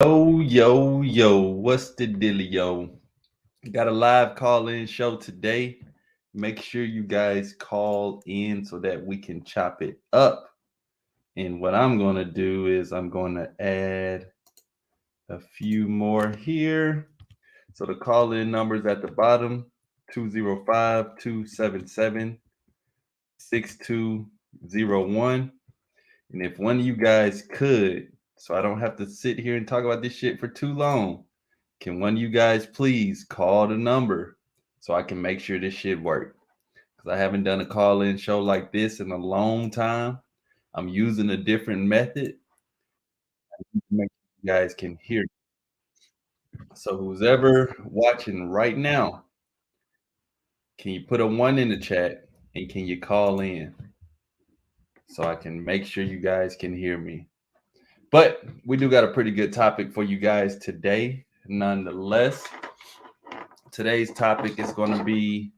Yo, what's the dealio? Got a live call in show today. Make sure you guys call in so that we can chop it up. And what I'm going to do is I'm going to add a few more here. So the call in numbers at the bottom 205 277 6201. And if one of you guys could, so I don't have to sit here and talk about this shit for too long, can one of you guys please call the number so I can make sure this shit work? Because I haven't done a call in show like this in a long time. I'm using a different method to make sure you guys can hear. So who's ever watching right now, can you put a one in the chat and can you call in so I can make sure you guys can hear me? But we do got a pretty good topic for you guys today. Nonetheless, today's topic is going to be.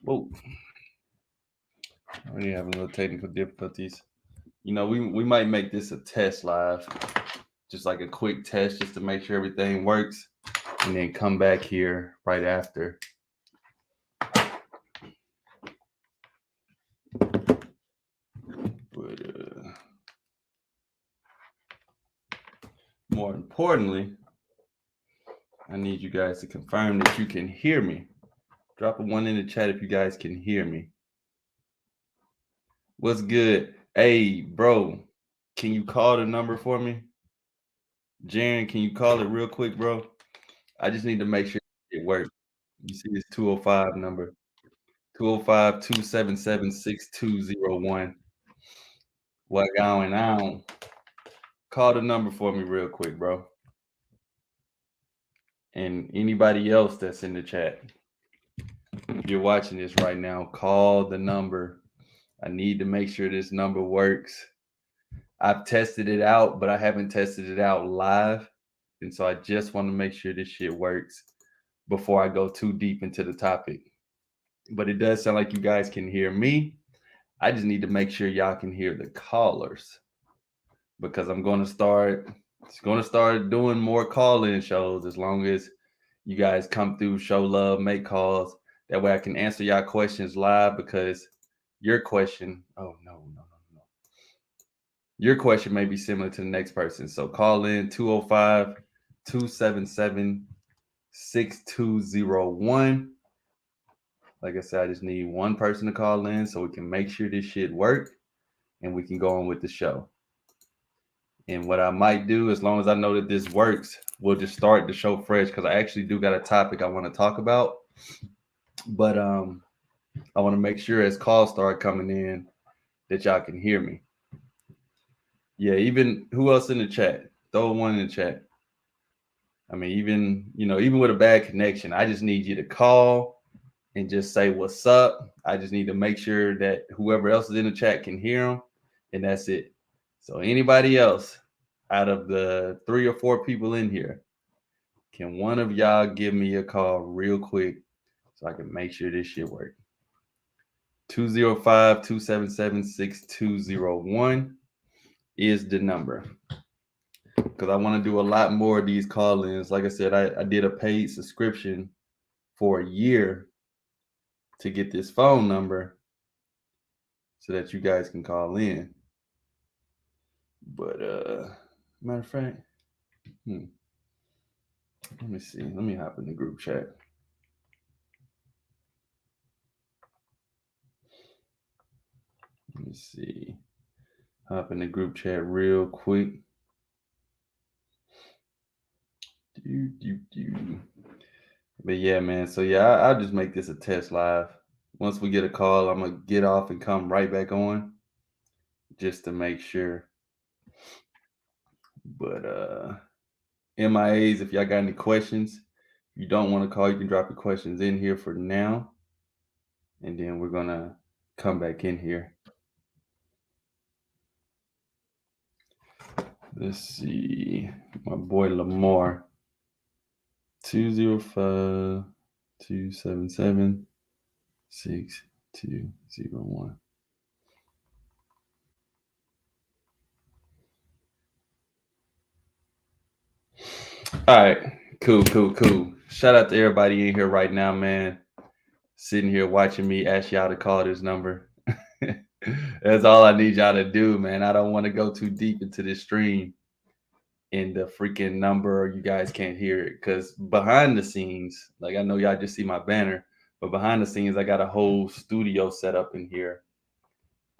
Whoa, I'm already having a little technical difficulties. We might make this a test live, just like a quick test, just to make sure everything works, and then come back here right after. But more importantly, I need you guys to confirm that you can hear me. Drop a one in the chat if you guys can hear me. What's good? Hey, bro, can you call the number for me? Jaren, can you call it real quick, bro? I just need to make sure it works. You see this 205 number. 205 277 6201. What going on? Call the number for me real quick, bro. And anybody else that's in the chat, if you're watching this right now, call the number. I need to make sure this number works. I've tested it out, but I haven't tested it out live. And so I just want to make sure this shit works before I go too deep into the topic. But it does sound like you guys can hear me. I just need to make sure y'all can hear the callers because I'm going to start doing more call-in shows as long as you guys come through, show love, make calls. That way I can answer y'all questions live because your question, oh no. Your question may be similar to the next person. So call in 205 277 6201. Like I said, I just need one person to call in so we can make sure this shit work and we can go on with the show. And what I might do, as long as I know that this works, we'll just start the show fresh because I actually do got a topic I want to talk about. But I want to make sure as calls start coming in that y'all can hear me. Yeah, even who else in the chat? Throw one in the chat. I mean, even with a bad connection, I just need you to call and just say what's up. I just need to make sure that whoever else is in the chat can hear them, and that's it. So anybody else out of the 3 or 4 people in here, can one of y'all give me a call real quick so I can make sure this shit works? 205 277 6201 is the number. Because I want to do a lot more of these call-ins. Like I said, I did a paid subscription for a year to get this phone number so that you guys can call in. But matter of fact, let me see. Let me hop in the group chat. Let me see. Hop in the group chat real quick. But yeah, man. So yeah, I'll just make this a test live. Once we get a call, I'm gonna get off and come right back on just to make sure. But MIAs, if y'all got any questions, if you don't want to call, you can drop your questions in here for now. And then we're gonna come back in here. Let's see. My boy Lamar. 205 277 6201. All right, cool. Shout out to everybody in here right now, man. Sitting here watching me ask y'all to call this number. That's all I need y'all to do, man. I don't want to go too deep into this stream in the freaking number, or you guys can't hear it. Because behind the scenes, like I know y'all just see my banner, but behind the scenes, I got a whole studio set up in here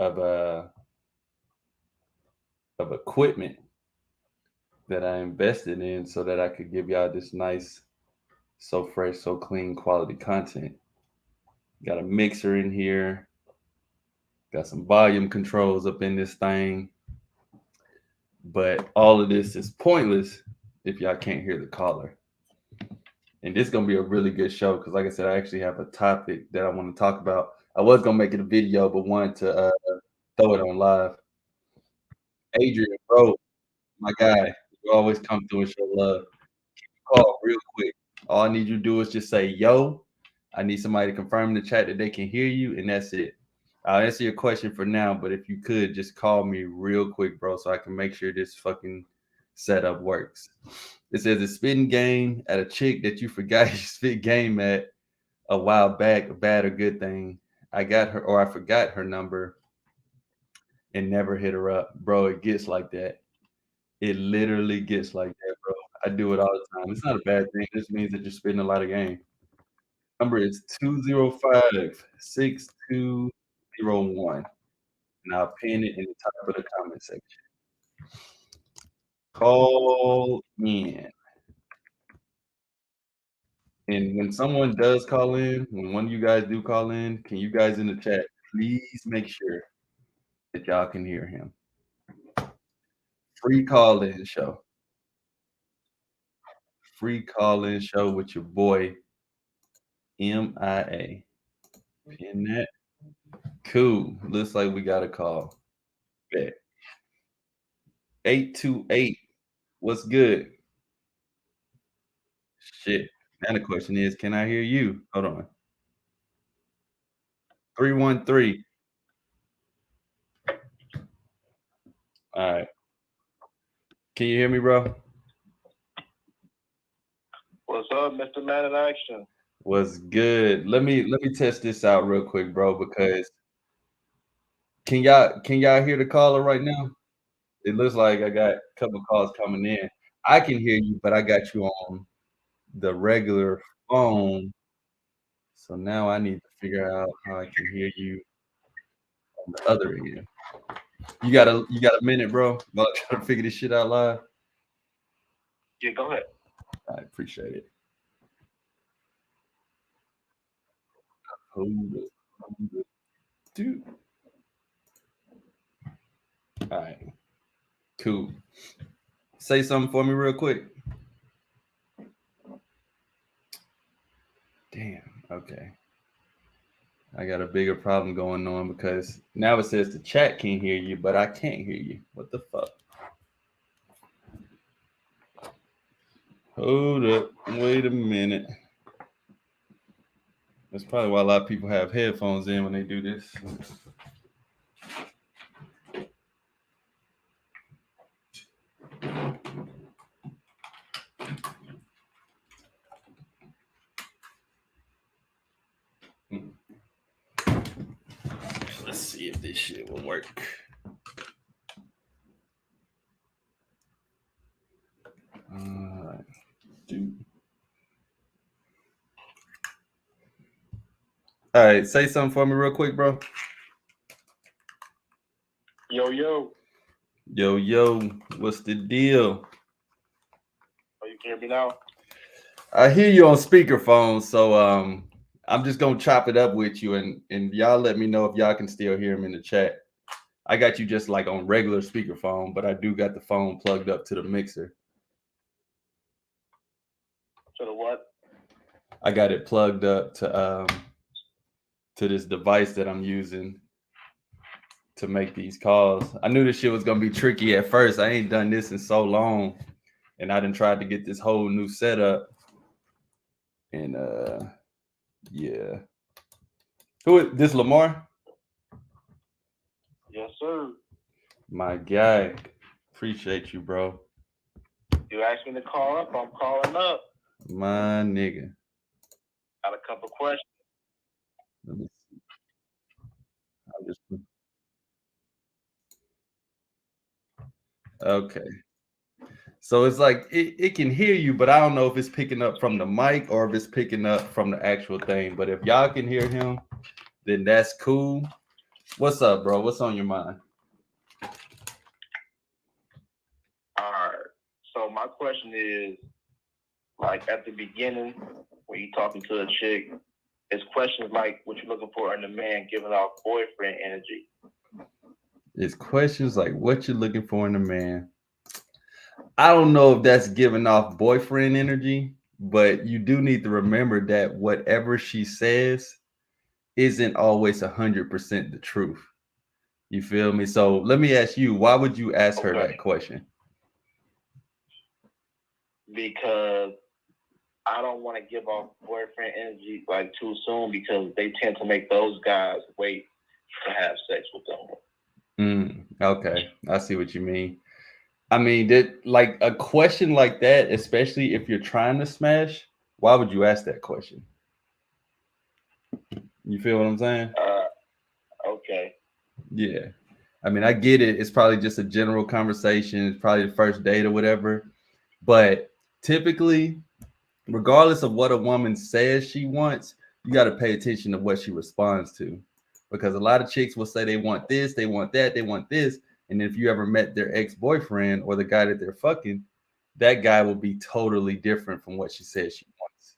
of equipment that I invested in so that I could give y'all this nice, so fresh, so clean quality content. Got a mixer in here. Got some volume controls up in this thing. But all of this is pointless if y'all can't hear the caller. And this is gonna be a really good show because, like I said, I actually have a topic that I want to talk about. I was gonna make it a video, but wanted to throw it on live. Adrian, bro, my guy, you always come through and show love. Call real quick. All I need you to do is just say, "Yo, I need somebody to confirm in the chat that they can hear you," and that's it. I'll answer your question for now, but if you could just call me real quick, bro, so I can make sure this fucking setup works. It says a spitting game at a chick that you forgot you spit game at a while back, a bad or good thing. I got her, or I forgot her number and never hit her up. Bro, it gets like that. It literally gets like that, bro. I do it all the time. It's not a bad thing. This means that you're spitting a lot of game. Number is 205-6201. And I'll pin it in the top of the comment section. Call in. And when someone does call in, when one of you guys do call in, can you guys in the chat please make sure that y'all can hear him? Free call in show. Free call in show with your boy MIA. Pin that. Cool. Looks like we got a call. Bet. 828. What's good? Shit. Now the question is, can I hear you? Hold on. 313. All right. Can you hear me, bro? What's up, Mr. Man in Action? What's good? Let me test this out real quick, bro, because can y'all hear the caller right now? It looks like I got a couple calls coming in. I can hear you, but I got you on the regular phone. So now I need to figure out how I can hear you on the other end. You got a minute, bro? While I try to figure this shit out live. Yeah, go ahead. I appreciate it. Hold up. Dude. All right. Cool. Say something for me real quick. Damn. Okay. I got a bigger problem going on because now it says the chat can hear you, but I can't hear you. What the fuck? Hold up. Wait a minute. That's probably why a lot of people have headphones in when they do this. Let's see if this shit will work. All right. Dude. All right, say something for me real quick, bro. Yo. Yo, what's the deal? Oh, you can hear me now? I hear you on speakerphone, so I'm just gonna chop it up with you, and y'all let me know if y'all can still hear him in the chat. I got you just like on regular speakerphone, but I do got the phone plugged up to the mixer. To the what? I got it plugged up to this device that I'm using to make these calls. I knew this shit was gonna be tricky at first. I ain't done this in so long, and I done tried to get this whole new setup. And yeah. Who is this, Lamar? Yes, sir. My guy. Appreciate you, bro. You asked me to call up. I'm calling up. My nigga. Got a couple questions. Let me see. I'll just... Okay. So it's like it can hear you, but I don't know if it's picking up from the mic or if it's picking up from the actual thing. But if y'all can hear him, then that's cool. What's up, bro? What's on your mind? All right. So my question is, like at the beginning, when you talking to a chick, it's questions like what you're looking for in a man giving off boyfriend energy. It's questions like what you're looking for in a man. I don't know if that's giving off boyfriend energy, but you do need to remember that whatever she says isn't always 100% the truth. You feel me? So let me ask you, why would you ask her that question? Because I don't want to give off boyfriend energy like too soon, because they tend to make those guys wait to have sex with them. Okay, I see what you mean. I mean, that like a question like that, especially if you're trying to smash, why would you ask that question? You feel what I'm saying? Okay. Yeah. I mean, I get it. It's probably just a general conversation. It's probably the first date or whatever. But typically, regardless of what a woman says she wants, you got to pay attention to what she responds to. Because a lot of chicks will say they want this, they want that, they want this. And if you ever met their ex-boyfriend or the guy that they're fucking, that guy will be totally different from what she says she wants.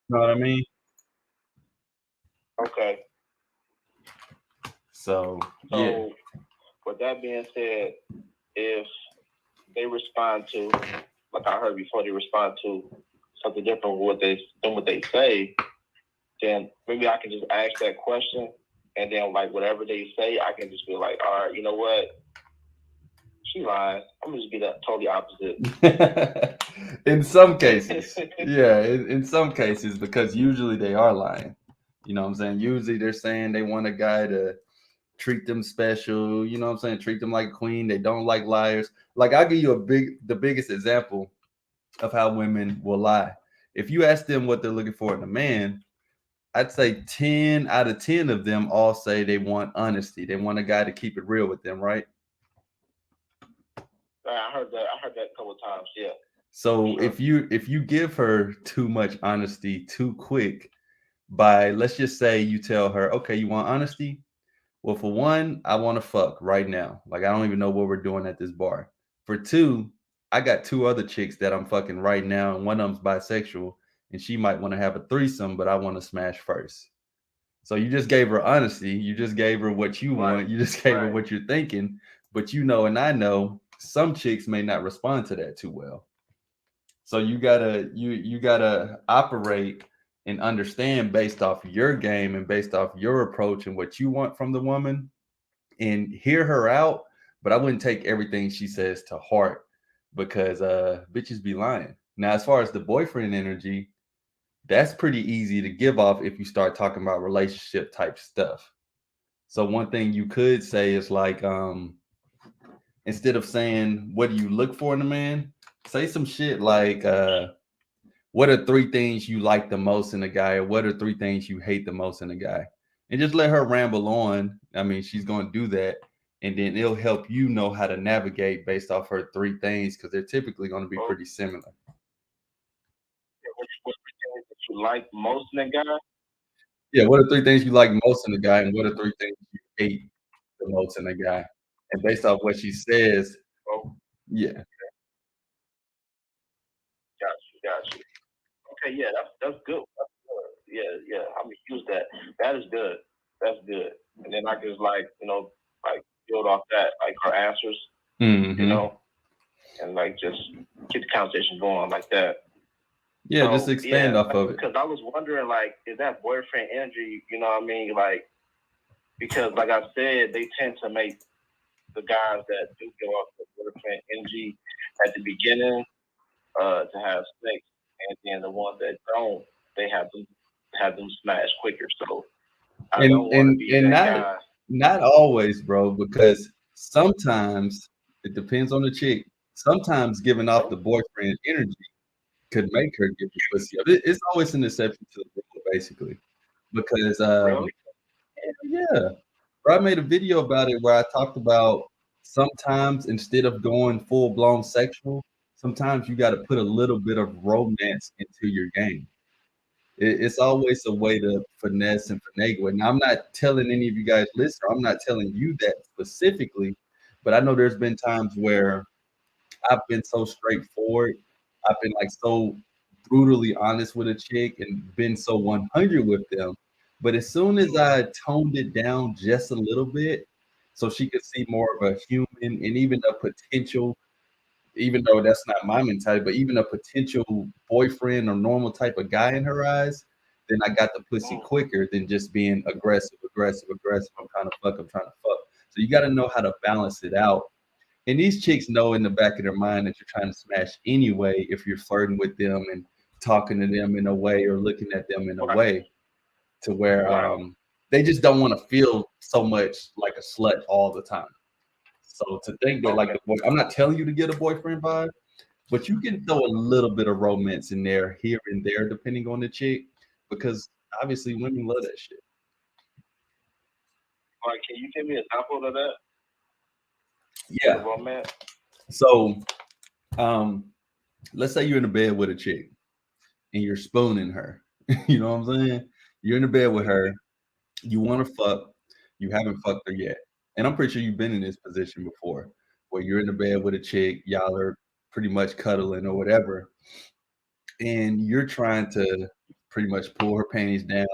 You know what I mean? Okay. So yeah. With that being said, if they respond to, like I heard before, they respond to something different than what they say, then maybe I can just ask that question, and then like whatever they say, I can just be like, all right, you know what? She lying. I'm gonna just be the totally opposite. In some cases. Yeah, in some cases, because usually they are lying. You know what I'm saying? Usually they're saying they want a guy to treat them special, you know what I'm saying? Treat them like a queen. They don't like liars. Like I'll give you the biggest example of how women will lie. If you ask them what they're looking for in a man, I'd say 10 out of 10 of them all say they want honesty. They want a guy to keep it real with them, right? I heard that a couple of times, yeah. So sure. if you give her too much honesty too quick, by let's just say you tell her, okay, you want honesty? Well, for one, I want to fuck right now. Like, I don't even know what we're doing at this bar. For two, I got two other chicks that I'm fucking right now, and one of them's bisexual, and she might want to have a threesome, but I want to smash first. So you just gave her honesty. You just gave her what you want. You just gave her what you're thinking. But you know, and I know some chicks may not respond to that too well. So you gotta operate and understand based off your game and based off your approach and what you want from the woman, and hear her out. But I wouldn't take everything she says to heart, because bitches be lying. Now, as far as the boyfriend energy, that's pretty easy to give off if you start talking about relationship type stuff. So one thing you could say is like, instead of saying what do you look for in a man, say some shit like, what are three things you like the most in a guy, or what are three things you hate the most in a guy? And just let her ramble on. I mean, she's going to do that. And then it'll help you know how to navigate based off her three things, because they're typically going to be pretty similar. What things that you like most in a guy? Yeah, what are three things you like most in a guy, and what are three things you hate the most in a guy? And based off what she says, yeah. Got you. Okay, yeah, that's good. That's good. Yeah. I'm gonna use that. That is good. That's good. And then I just like build off that, like her answers, and like just keep the conversation going like that. Yeah, so, just expand off of it. Because I was wondering, like, is that boyfriend energy? You know what I mean? Like, because like I said, they tend to make the guys that do give off the boyfriend energy at the beginning to have sex, and then the ones that don't, they have them smash quicker. So I don't want to be that guy. Not always, bro, because sometimes it depends on the chick. sometimes giving off the boyfriend energy could make her give the pussy up. It's always an exception to the rule, basically, because Really? yeah, bro, I made a video about it where I talked about sometimes instead of going full blown sexual, sometimes you got to put a little bit of romance into your game. It's always a way to finesse and finagle it. Now, I'm not telling any of you guys listen. I'm not telling you that specifically, but I know there's been times where I've been so straightforward. I've been like so brutally honest with a chick and been so 100 with them. But as soon as I toned it down just a little bit, so she could see more of a human and even a potential, even though that's not my mentality, but even a potential boyfriend or normal type of guy in her eyes, then I got the pussy quicker than just being aggressive, aggressive, aggressive. I'm trying to fuck, I'm trying to fuck. So you got to know how to balance it out, and these chicks know in the back of their mind that you're trying to smash anyway if you're flirting with them and talking to them in a way or looking at them in a Right. way to where Right. they just don't want to feel so much like a slut all the time. So to think that like Okay. the boy, I'm not telling you to get a boyfriend vibe, but you can throw a little bit of romance in there here and there depending on the chick because obviously women love that shit. Like, can you give me an example of that? The Yeah. romance? So um let's say you're in the bed with a chick and you're spooning her. You know what I'm saying? You're in the bed with her, you want to fuck, you haven't fucked her yet. And I'm pretty sure you've been in this position before where you're in the bed with a chick, y'all are pretty much cuddling or whatever, and you're trying to pretty much pull her panties down,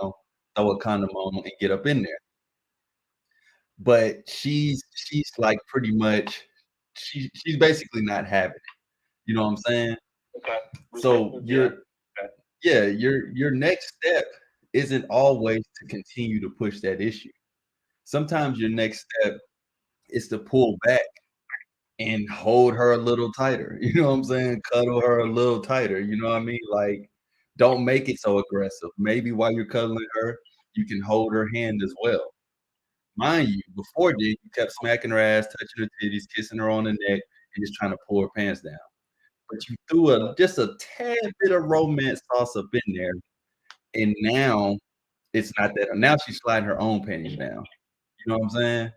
throw a condom on, and get up in there. But she's like pretty much she's basically not having it. You know what I'm saying? Okay. So Resistance, yeah. you're Okay. yeah, your next step isn't always to continue to push that issue. Sometimes your next step is to pull back and hold her a little tighter. You know what I'm saying? Cuddle her a little tighter. You know what I mean? Like, don't make it so aggressive. Maybe while you're cuddling her, you can hold her hand as well. Mind you, before then, you kept smacking her ass, touching her titties, kissing her on the neck, and just trying to pull her pants down. But you threw just a tad bit of romance sauce up in there, and now it's not that. Now she's sliding her own panties down. You know what I'm saying?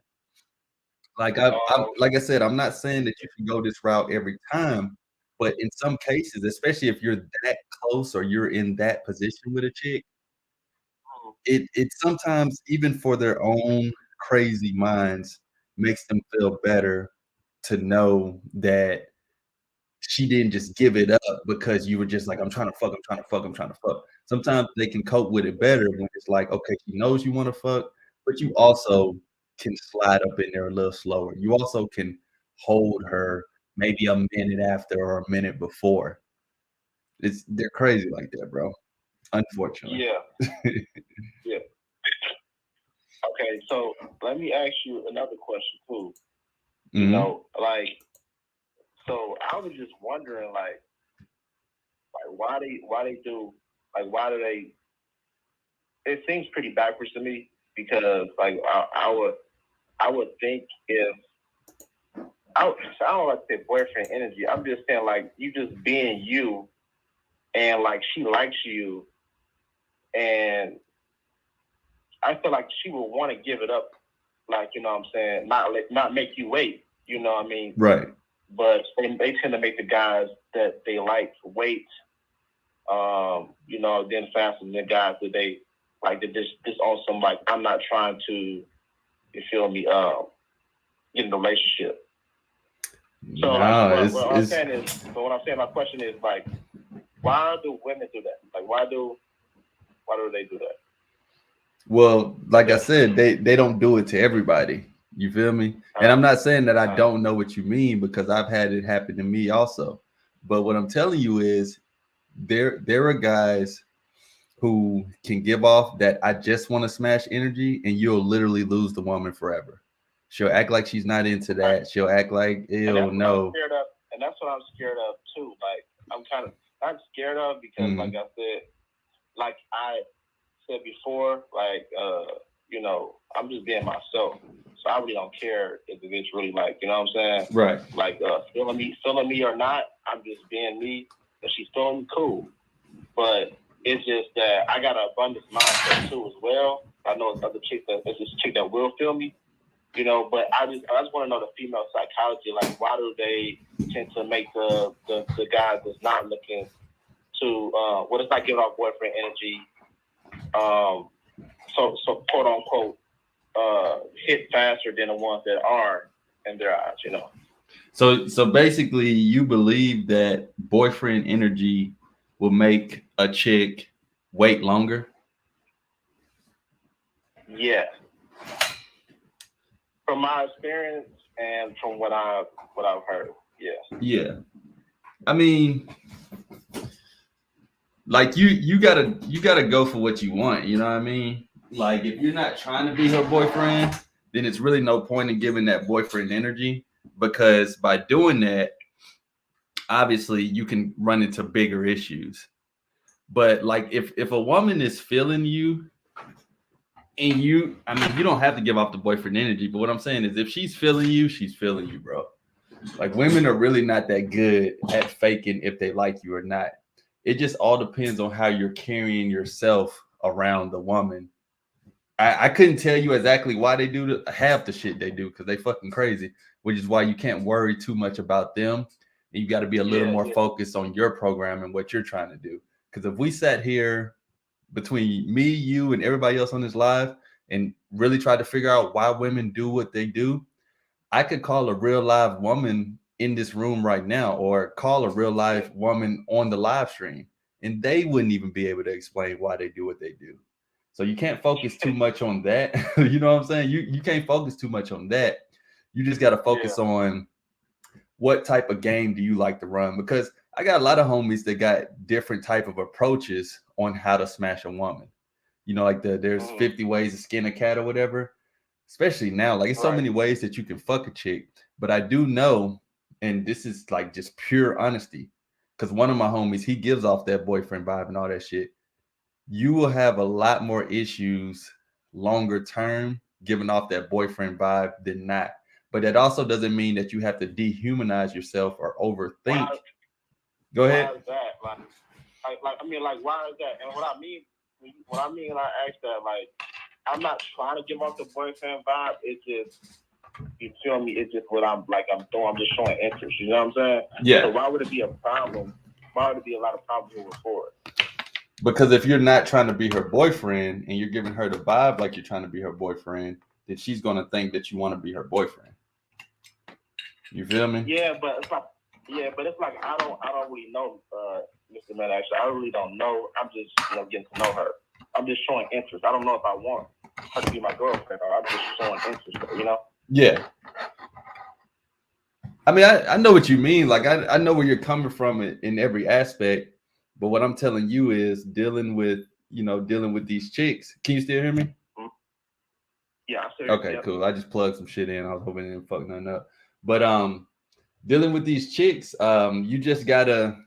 Like like I said, I'm not saying that you can go this route every time, but in some cases, especially if you're that close or you're in that position with a chick, it sometimes even for their own crazy minds makes them feel better to know that she didn't just give it up because you were just like, I'm trying to fuck, I'm trying to fuck, I'm trying to fuck. Sometimes they can cope with it better when it's like, okay, she knows you want to fuck, but you also can slide up in there a little slower. You also can hold her maybe a minute after or a minute before. They're crazy like that, bro. Unfortunately. Yeah. Yeah. Okay. So let me ask you another question too. You Hmm. know, like, so I was just wondering, like why they do, like, why do they? It seems pretty backwards to me because, like, I would think if I don't like to say boyfriend energy. I'm just saying, like, you just being you, and like she likes you, and I feel like she would want to give it up, like, you know what I'm saying, not make you wait, you know what I mean? Right. But they tend to make the guys that they like wait, then faster than the guys that they like that this on some, like, I'm not trying to, you feel me, get in a relationship. So, like, No, what I'm saying is, so what I'm saying, my question is, like, why do women do that? Like, why do they do that? well, like I said, they don't do it to everybody. You feel me? And I'm not saying that I don't know what you mean because I've had it happen to me also. But what I'm telling you is there are guys who can give off that I just want to smash energy and you'll literally lose the woman forever. She'll act like she's not into that. She'll act like, And ew, that's what I'm no. scared of. And that's what I'm scared of too. Like, I'm kind of not scared of because, like Mhm. I said, like I said before, like, I'm just being myself. So I really don't care if it's really like, you know what I'm saying? Right. Like feeling me or not. I'm just being me. If she's feeling me, cool. But it's just that I got an abundance mindset too as well. I know it's this chick that will feel me, you know. But I just want to know the female psychology. Like, why do they tend to make the guy that's not looking to what it's like giving off boyfriend energy, so quote unquote hit faster than the ones that are in their eyes, you know. So basically, you believe that boyfriend energy will make a chick wait longer? Yeah. From my experience and from what I've heard, yeah. Yeah. I mean, like you gotta go for what you want, you know what I mean? Like if you're not trying to be her boyfriend, then it's really no point in giving that boyfriend energy, because by doing that, obviously you can run into bigger issues. But like if a woman is feeling you and you don't have to give off the boyfriend energy, but what I'm saying is if she's feeling you, she's feeling you, bro. Like women are really not that good at faking if they like you or not. It just all depends on how you're carrying yourself around the woman. I couldn't tell you exactly why they do half the shit they do because they fucking crazy, which is why you can't worry too much about them. And you got to be a little more focused on your program and what you're trying to do. Because if we sat here between me, you, and everybody else on this live and really tried to figure out why women do what they do, I could call a real live woman in this room right now or call a real live woman on the live stream, and they wouldn't even be able to explain why they do what they do. So you can't focus too much on that. You know what I'm saying? You can't focus too much on that. You just got to focus on what type of game do you like to run, because I got a lot of homies that got different type of approaches on how to smash a woman. You know, like there's 50 ways to skin a cat or whatever. Especially now, like it's so many ways that you can fuck a chick. But I do know, and this is like just pure honesty, because one of my homies, he gives off that boyfriend vibe and all that shit. You will have a lot more issues longer term giving off that boyfriend vibe than not. But that also doesn't mean that you have to dehumanize yourself or overthink. Go ahead. Why is that? Like, why is that? And what I mean when I ask that, like, I'm not trying to give off the boyfriend vibe. It's just, you feel me? It's just what I'm doing. I'm just showing interest. You know what I'm saying? Yeah. So why would it be a problem? Why would it be a lot of problems moving forward? Because if you're not trying to be her boyfriend and you're giving her the vibe like you're trying to be her boyfriend, then she's gonna think that you want to be her boyfriend. You feel me? Yeah, but it's like I don't really know, Mr. Man. Actually, I really don't know. I'm just getting to know her. I'm just showing interest. I don't know if I want her to be my girlfriend or I'm just showing interest. You know? Yeah. I mean, I know what you mean. Like I know where you're coming from in every aspect. But what I'm telling you is dealing with these chicks. Can you still hear me? Yeah, I still okay, cool. I just plugged some shit in. I was hoping it didn't fuck nothing up. But dealing with these chicks, you just gotta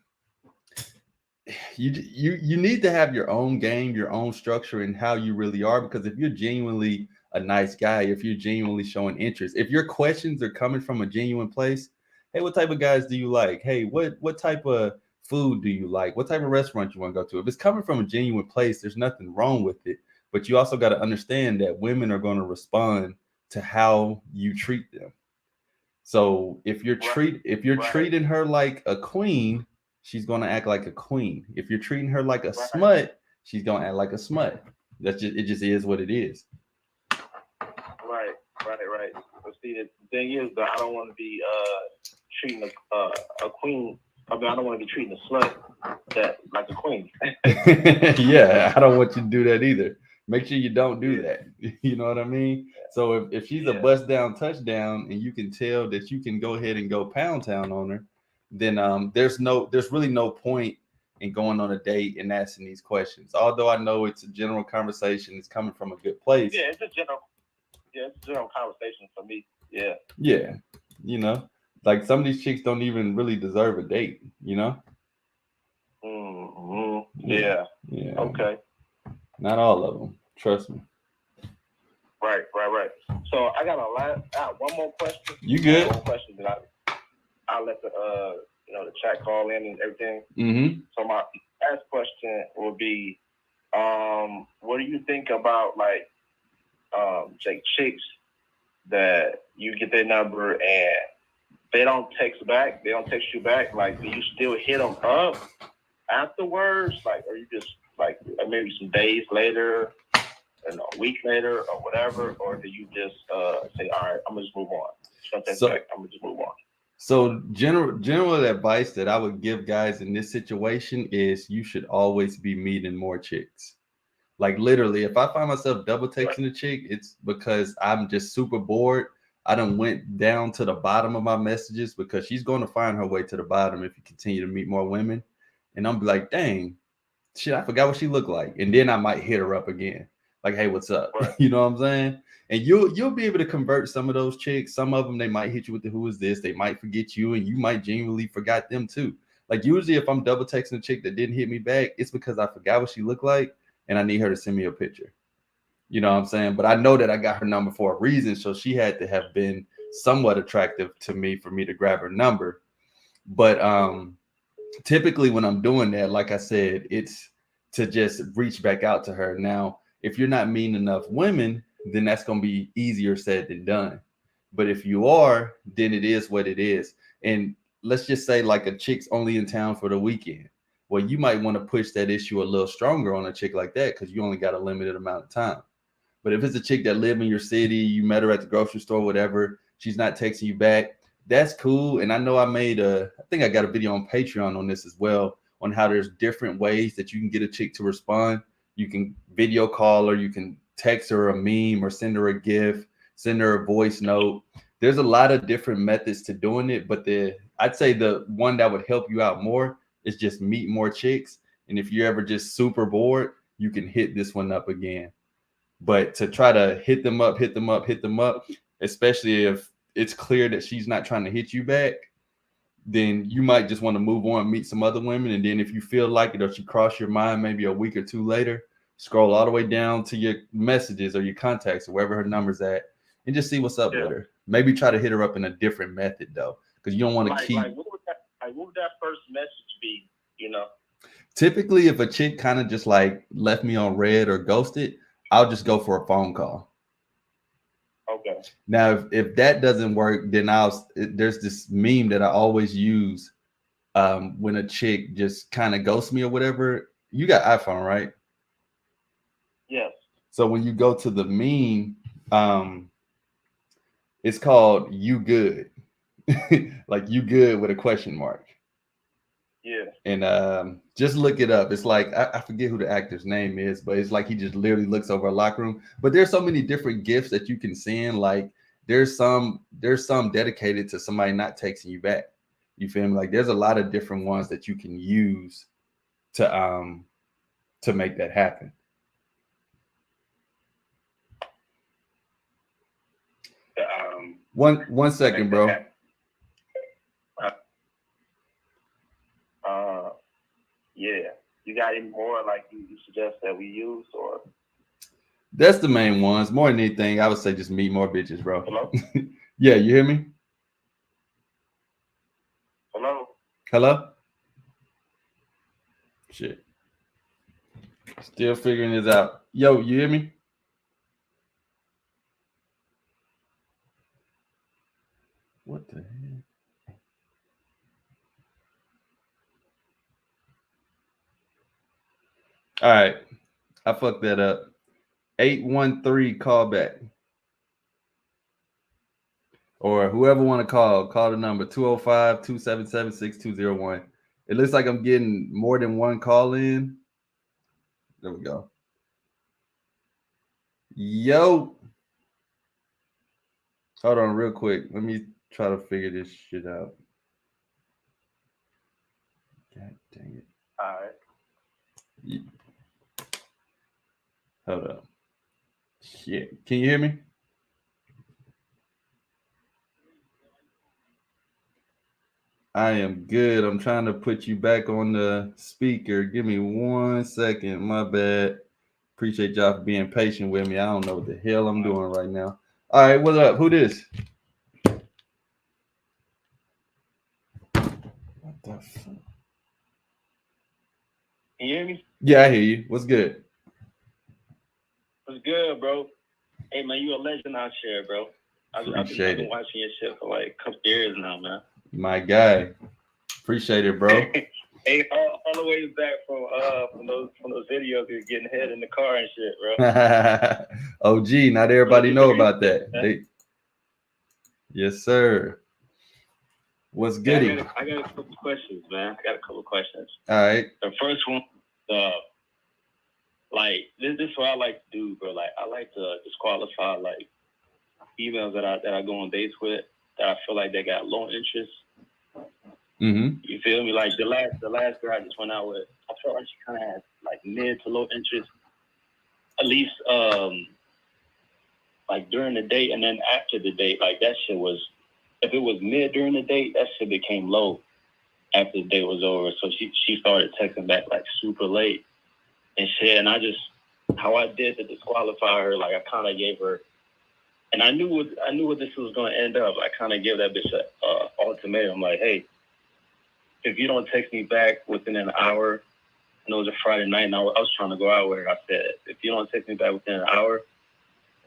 you need to have your own game, your own structure, and how you really are. Because if you're genuinely a nice guy, if you're genuinely showing interest, if your questions are coming from a genuine place, hey, what type of guys do you like? Hey, what type of food do you like? What type of restaurant you want to go to? If it's coming from a genuine place, there's nothing wrong with it. But you also got to understand that women are going to respond to how you treat them. So if you're treating her like a queen, she's going to act like a queen. If you're treating her like a smut, she's going to act like a smut. It just is what it is. Right. But see, the thing is that I don't want to be treating a queen. I mean, I don't want to be treating a slut like a queen. Yeah, I don't want you to do that either. Make sure you don't do that. You know what I mean? So if she's a bust down touchdown and you can tell that you can go ahead and go pound town on her, then there's really no point in going on a date and asking these questions. Although I know it's a general conversation, it's coming from a good place. Yeah, it's a general conversation for me. Yeah. Yeah. You know, like some of these chicks don't even really deserve a date, you know? Mm-hmm. Yeah. Okay. Not all of them. Trust me. Right. So I got one more question. You good? One question that I'll let the chat call in and everything. Mm-hmm. So my last question will be, what do you think about like chicks that you get their number and they don't text you back? Like, do you still hit them up afterwards? Like, or you just like maybe some days later, a week later, or whatever? Or do you just say, all right, I'm gonna just move on? I'm gonna just move on. So general advice that I would give guys in this situation is you should always be meeting more chicks. Like literally, if I find myself double texting a chick, it's because I'm just super bored. I done went down to the bottom of my messages because she's going to find her way to the bottom if you continue to meet more women. And I'm like, dang, shit, I forgot what she looked like. And then I might hit her up again. Like, hey, what's up? Right. You know what I'm saying? And you'll be able to convert some of those chicks. Some of them, they might hit you with the who is this? They might forget you, and you might genuinely forgot them too. Like usually if I'm double texting a chick that didn't hit me back, it's because I forgot what she looked like and I need her to send me a picture. You know what I'm saying? But I know that I got her number for a reason. So she had to have been somewhat attractive to me for me to grab her number. But typically when I'm doing that, like I said, it's to just reach back out to her. Now, if you're not meeting enough women, then that's going to be easier said than done. But if you are, then it is what it is. And let's just say like a chick's only in town for the weekend. Well, you might want to push that issue a little stronger on a chick like that because you only got a limited amount of time. But if it's a chick that live in your city, you met her at the grocery store, whatever, she's not texting you back, that's cool. And I know I think I got a video on Patreon on this as well, on how there's different ways that you can get a chick to respond. You can video call her, you can text her a meme or send her a GIF, send her a voice note. There's a lot of different methods to doing it, but I'd say the one that would help you out more is just meet more chicks. And if you're ever just super bored, you can hit this one up again. But to try to hit them up, especially if it's clear that she's not trying to hit you back, then you might just want to move on and meet some other women. And then if you feel like it or she crossed your mind maybe a week or two later, scroll all the way down to your messages or your contacts or wherever her number's at and just see what's up with her. Maybe try to hit her up in a different method though, because you don't want to keep. What would that first message be? Typically, if a chick kind of just like left me on red or ghosted, I'll just go for a phone call. Okay. Now, if that doesn't work, then there's this meme that I always use when a chick just kind of ghosts me or whatever. You got iPhone, right? Yes. So when you go to the meme, it's called "You Good," like "You Good" with a question mark. Yeah. And just look it up. It's like I forget who the actor's name is, but it's like he just literally looks over a locker room. But there's so many different gifts that you can send. Like there's some dedicated to somebody not texting you back. You feel me? Like there's a lot of different ones that you can use to make that happen. One second, bro. Yeah. You got any more like you suggest that we use, or? That's the main ones. More than anything, I would say just meet more bitches, bro. Hello? Yeah, you hear me? Hello? Shit. Still figuring this out. Yo, you hear me? What the hell? All right. I fucked that up. 813 call back. Or whoever want to call the number 205-277-6201. It looks like I'm getting more than one call in. There we go. Yo. Hold on real quick. Let me try to figure this shit out. God dang it. All right. Yeah. Hold up. Shit. Can you hear me? I am good. I'm trying to put you back on the speaker. Give me 1 second. My bad. Appreciate y'all for being patient with me. I don't know what the hell I'm doing right now. All right, what's up? Who this? What the fuck? Can you hear me? Yeah, I hear you. What's good? What's good, bro? Hey, man, you a legend out here, bro. I've been watching your shit for like a couple years now, man. My guy. Appreciate it, bro. Hey, all the way back from those videos of you getting head in the car and shit, bro. OG, not everybody know about that. Yes, sir. What's good? Yeah, I got a couple questions, man. All right. The first one, like this is what I like to do, bro. Like I like to disqualify like females that I go on dates with that I feel like they got low interest. Mm-hmm. You feel me? Like the last girl I just went out with, I felt like she kind of had like mid to low interest, at least like during the date, and then after the date, like that shit was. If it was mid during the date, that shit became low after the date was over. So she started texting back like super late and shit. And I just, how I did to disqualify her, like I kind of gave her, and I knew what this was going to end up. I kind of gave that bitch a ultimatum, like, hey, if you don't text me back within an hour, and it was a Friday night, and I was trying to go out with her. I said, if you don't text me back within an hour,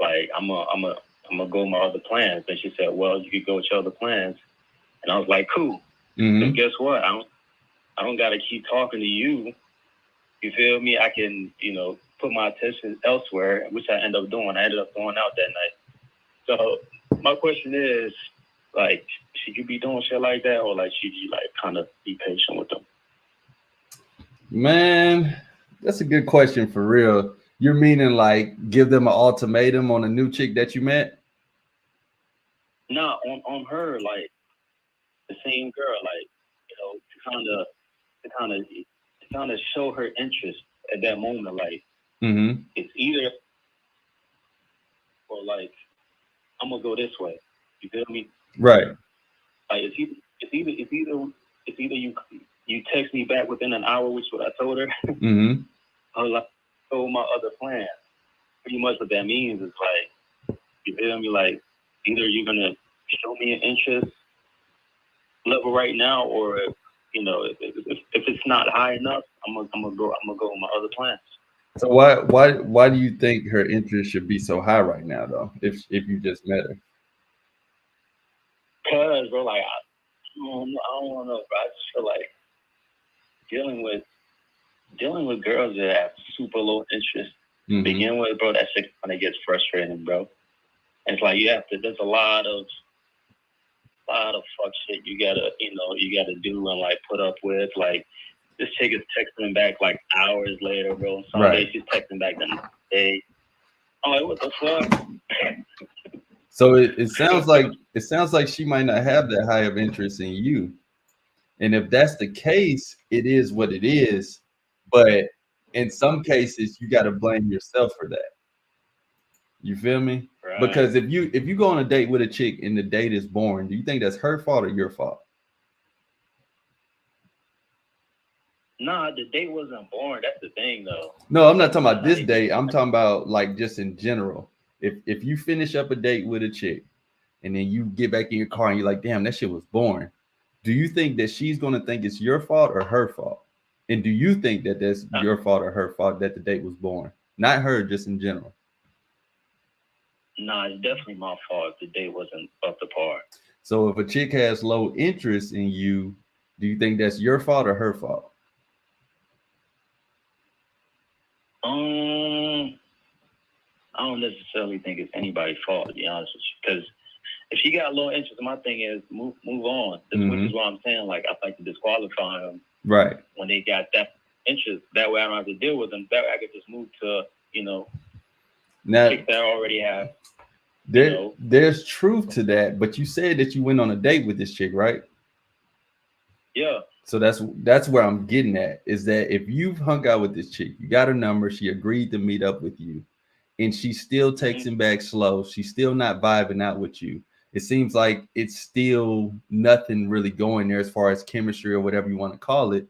like I'm gonna go with my other plans. And she said, well, you could go with your other plans. And I was like, cool. Mm-hmm. So guess what? I don't gotta keep talking to you. You feel me? I can, put my attention elsewhere, which I ended up doing. I ended up going out that night. So my question is, like, should you be doing shit like that, or like should you like kind of be patient with them? Man, that's a good question for real. You're meaning like give them an ultimatum on a new chick that you met? Nah, on her, like the same girl, like, to kind of show her interest at that moment, like mm-hmm. It's either or like I'm gonna go this way. You feel me? Right. Like it's either you text me back within an hour, which is what I told her, mm-hmm. or like show my other plan. Pretty much what that means is like, you feel me? Like either you're gonna show me an interest level right now, or if it's not high enough, I'm gonna go with my other plans. So why do you think her interest should be so high right now, though? If you just met her? Cause bro, like I don't know, bro. I just feel like dealing with girls that have super low interest to begin with, bro. That shit kind of gets frustrating, bro. And it's like there's a lot of fuck shit you gotta do and like put up with. Like this chick is texting back like hours later, bro. Some days she's texting back the next day. I'm like, what the fuck? So it sounds like she might not have that high of interest in you. And if that's the case, it is what it is. But in some cases, you got to blame yourself for that. You feel me? Right. Because if you go on a date with a chick and the date is boring, do you think that's her fault or your fault? Nah, the date wasn't boring. That's the thing, though. No, I'm not talking about this date. I'm talking about like just in general. If you finish up a date with a chick and then you get back in your car and you're like, damn, that shit was boring. Do you think that she's going to think it's your fault or her fault? And do you think that that's your fault or her fault that the date was boring? Not her, just in general. Nah, it's definitely my fault if the date wasn't up to par. So if a chick has low interest in you, do you think that's your fault or her fault? I don't necessarily think it's anybody's fault, to be honest with you. Because if she got low interest, my thing is move on. Which is what I'm saying. Like I like to disqualify them. Right. When they got that interest, that way I don't have to deal with them. That way I could just move to, now, chicks that I already have. There's truth to that, but you said that you went on a date with this chick, right? Yeah. So that's where I'm getting at, is that if you've hung out with this chick, you got her number, she agreed to meet up with you, and she's still texting back slow, she's still not vibing out with you. It seems like it's still nothing really going there as far as chemistry or whatever you want to call it.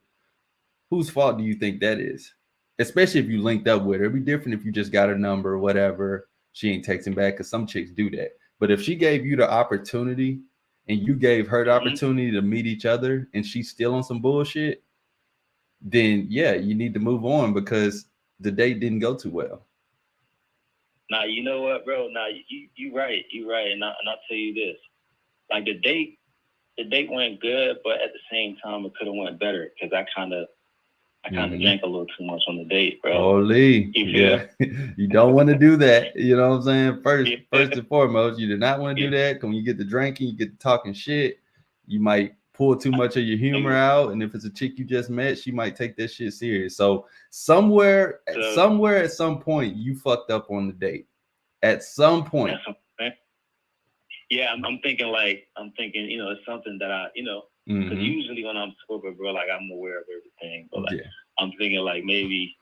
Whose fault do you think that is? especially if you linked up with her. It'd be different if you just got her number or whatever. She ain't texting back because some chicks do that. But if she gave you the opportunity and you gave her the opportunity to meet each other and she's still on some bullshit, then yeah, you need to move on because the date didn't go too well. Now, you know what, bro? Now, you right. You right. And I'll tell you this. Like, the date went good, but at the same time, it could have went better because I kind of drank a little too much on the date, bro. Holy, yeah. You don't want to do that. You know what I'm saying? First and foremost, you do not want to do that. When you get to drinking, you get to talking shit. You might pull too much of your humor out, and if it's a chick you just met, she might take that shit serious. So somewhere at some point, you fucked up on the date. At some point. Yeah, I'm thinking, you know, it's something that I, you know, because usually when I'm sober, bro, like, I'm aware of everything. But, like, I'm thinking, like, maybe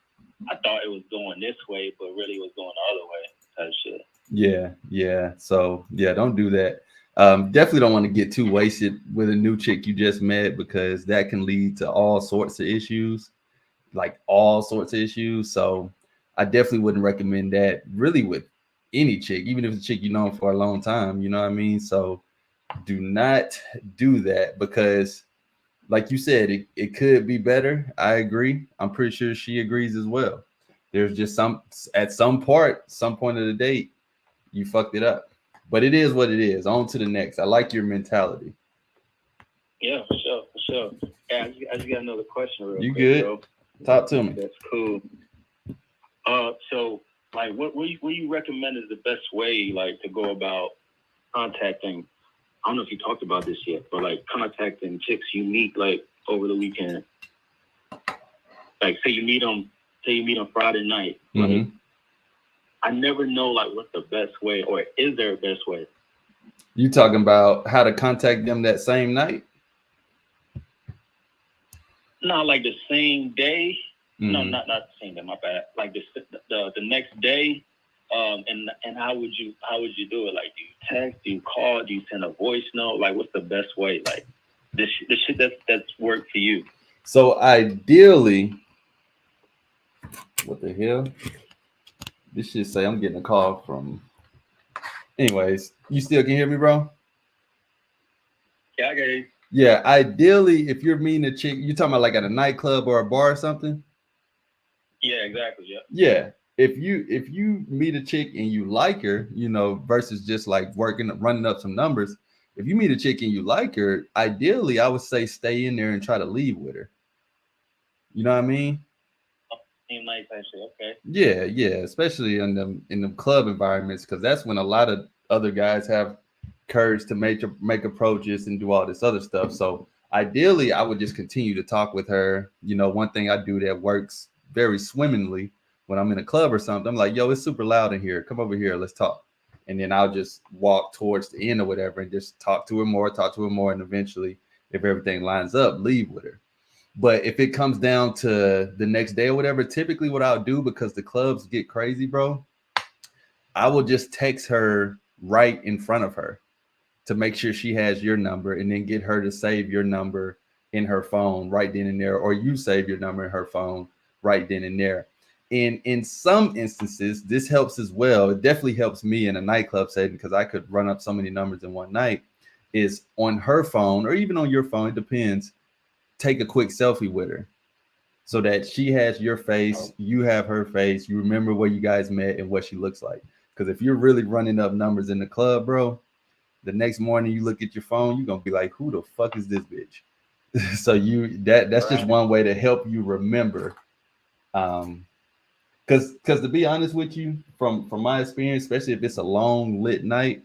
I thought it was going this way, but really it was going the other way type shit. Yeah. So, yeah, don't do that. Definitely don't want to get too wasted with a new chick you just met because that can lead to all sorts of issues. So I definitely wouldn't recommend that really with any chick, even if it's a chick you've known for a long time, you know what I mean? So do not do that because like you said, it could be better. I agree. I'm pretty sure she agrees as well. There's just at some point of the date, you fucked it up. But it is what it is. On to the next. I like your mentality. Yeah, for sure. Yeah, I just got another question real quick. You good? Bro. Talk to me. That's cool. So, like, what you recommend is the best way, like, to go about contacting? I don't know if you talked about this yet, but, like, contacting chicks you meet, like, over the weekend. Like, say you meet them Friday night. Like, I never know, like, what's the best way, or is there a best way? You talking about how to contact them that same night? No, like the same day. No, not the same day. My bad. Like the next day. And how would you do it? Like, do you text? Do you call? Do you send a voice note? Like, what's the best way? Like, the shit that's worked for you. So ideally, what the hell? This shit say I'm getting a call from. Anyways, you still can hear me, bro? Yeah, I get you. Yeah, ideally, if you're meeting a chick, you're talking about like at a nightclub or a bar or something. Yeah, exactly. Yeah. Yeah. If you meet a chick and you like her, you know, versus just like running up some numbers. If you meet a chick and you like her, ideally, I would say stay in there and try to leave with her. You know what I mean? Nice, actually. Okay. Yeah, especially in the club environments, because that's when a lot of other guys have courage to make approaches and do all this other stuff. So ideally, I would just continue to talk with her. You know, one thing I do that works very swimmingly when I'm in a club or something, I'm like, yo, it's super loud in here. Come over here, let's talk. And then I'll just walk towards the end or whatever and just talk to her more, and eventually, if everything lines up, leave with her. But if it comes down to the next day or whatever, typically what I'll do, because the clubs get crazy, bro, I will just text her right in front of her to make sure she has your number, and then get her to save your number in her phone right then and there, or you save your number in her phone right then and there. And in some instances, this helps as well. It definitely helps me in a nightclub setting because I could run up so many numbers in one night. Is on her phone or even on your phone, it depends. Take a quick selfie with her so that she has your face, you have her face, you remember where you guys met and what she looks like. Because if you're really running up numbers in the club, bro, the next morning you look at your phone, you're gonna be like, who the fuck is this bitch? So that's just one way to help you remember. Because to be honest with you, from my experience, especially if it's a long lit night,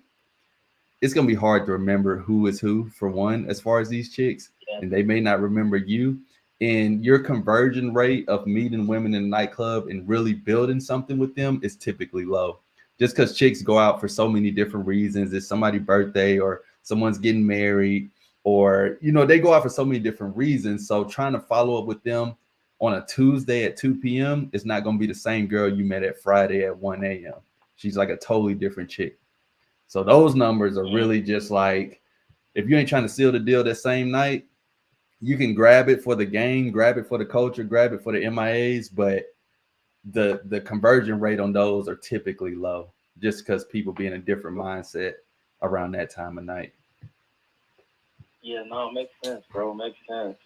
it's gonna be hard to remember who is who, for one, as far as these chicks, and they may not remember you. And your conversion rate of meeting women in a nightclub and really building something with them is typically low. Just because chicks go out for so many different reasons. It's somebody's birthday or someone's getting married, or, you know, they go out for so many different reasons. So trying to follow up with them on a Tuesday at 2 p.m. is not going to be the same girl you met at Friday at 1 a.m. She's like a totally different chick. So those numbers are really just like, if you ain't trying to seal the deal that same night, you can grab it for the game, grab it for the culture, grab it for the MIAs, but the conversion rate on those are typically low, just because people be in a different mindset around that time of night. Yeah, no, makes sense, bro. Makes sense.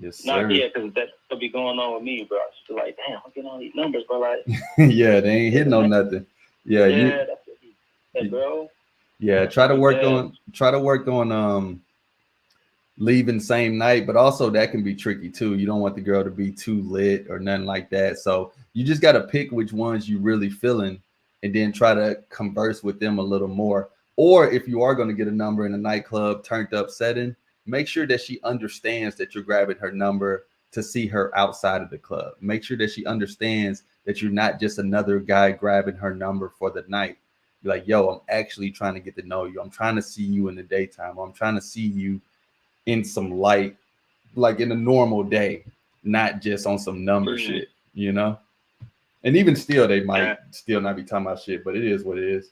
Yes, No, sir. yeah, because that could be going on with me, bro. I just feel like, damn, I'm getting all these numbers, but like, Yeah, they ain't hitting on nothing. Yeah, yeah, you that's what he said, bro. yeah, try to work on leaving same night, but also that can be tricky too. You don't want the girl to be too lit or nothing like that. So you just got to pick which ones you really feeling and then try to converse with them a little more. Or if you are going to get a number in a nightclub turned up setting, make sure that she understands that you're grabbing her number to see her outside of the club. Make sure that she understands that you're not just another guy grabbing her number for the night. You're like, yo, I'm actually trying to get to know you. I'm trying to see you in the daytime. I'm trying to see you in some light, like in a normal day, not just on some number shit, you know? And even still, they might still not be talking about shit, but it is what it is.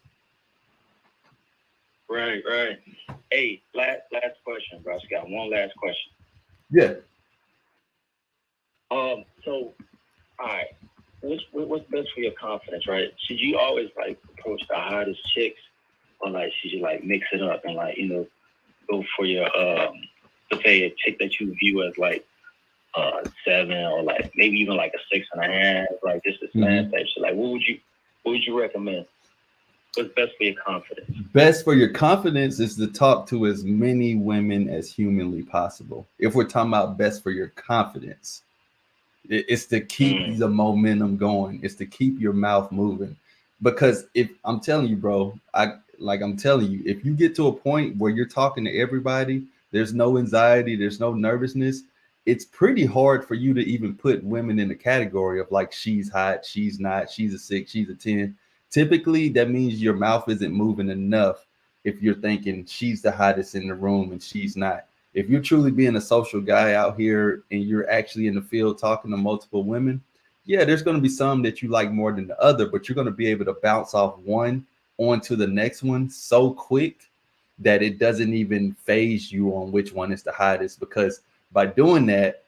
Right. Hey, last question, bro. I just got one last question. Yeah. So, all right. What's best for your confidence, right? Should you always like approach the hottest chicks, or like should you like mix it up and like go for your let's say a chick that you view as like 7 or like maybe even like a 6.5, like just a smash type shit. Like what would you recommend? What's best for your confidence? Best for your confidence is to talk to as many women as humanly possible. If we're talking about best for your confidence, it's to keep the momentum going. It's to keep your mouth moving. Because if I'm telling you, bro, I'm telling you, if you get to a point where you're talking to everybody, there's no anxiety, there's no nervousness, it's pretty hard for you to even put women in the category of like she's hot, she's not, she's a 6, she's a 10. Typically, that means your mouth isn't moving enough if you're thinking she's the hottest in the room and she's not. If you're truly being a social guy out here and you're actually in the field talking to multiple women, yeah, there's going to be some that you like more than the other, but you're going to be able to bounce off one onto the next one so quick that it doesn't even phase you on which one is the hottest. Because by doing that,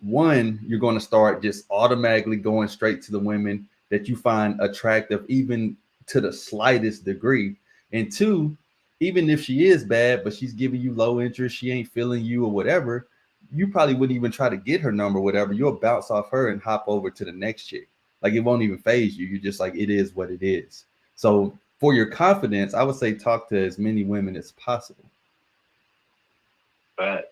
one, you're going to start just automatically going straight to the women that you find attractive, even to the slightest degree. And two, even if she is bad, but she's giving you low interest, she ain't feeling you or whatever, you probably wouldn't even try to get her number, whatever. You'll bounce off her and hop over to the next chick. Like it won't even phase you. You're just like, it is what it is. So for your confidence, I would say talk to as many women as possible. Facts.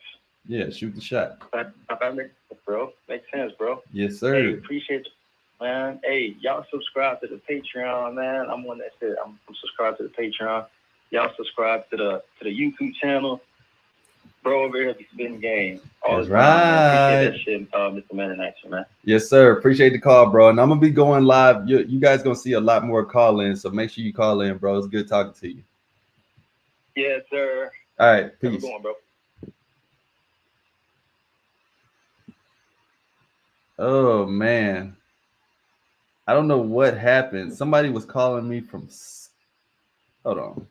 Yeah, shoot the shot. That makes sense, bro. Makes sense, bro. Yes, sir. Hey, appreciate you, man. Hey, y'all subscribe to the Patreon, man. I'm on that shit. I'm subscribed to the Patreon. Y'all subscribe to the YouTube channel. Bro over here be spitting game. That's right. Appreciate that shit, Mr. Man in Action, man. Yes, sir. Appreciate the call, bro. And I'm gonna be going live. You guys gonna see a lot more call-ins, so make sure you call in, bro. It's good talking to you. Yes, sir. All right, peace. Have a good one, bro. Oh man, I don't know what happened. Somebody was calling me from. Hold on.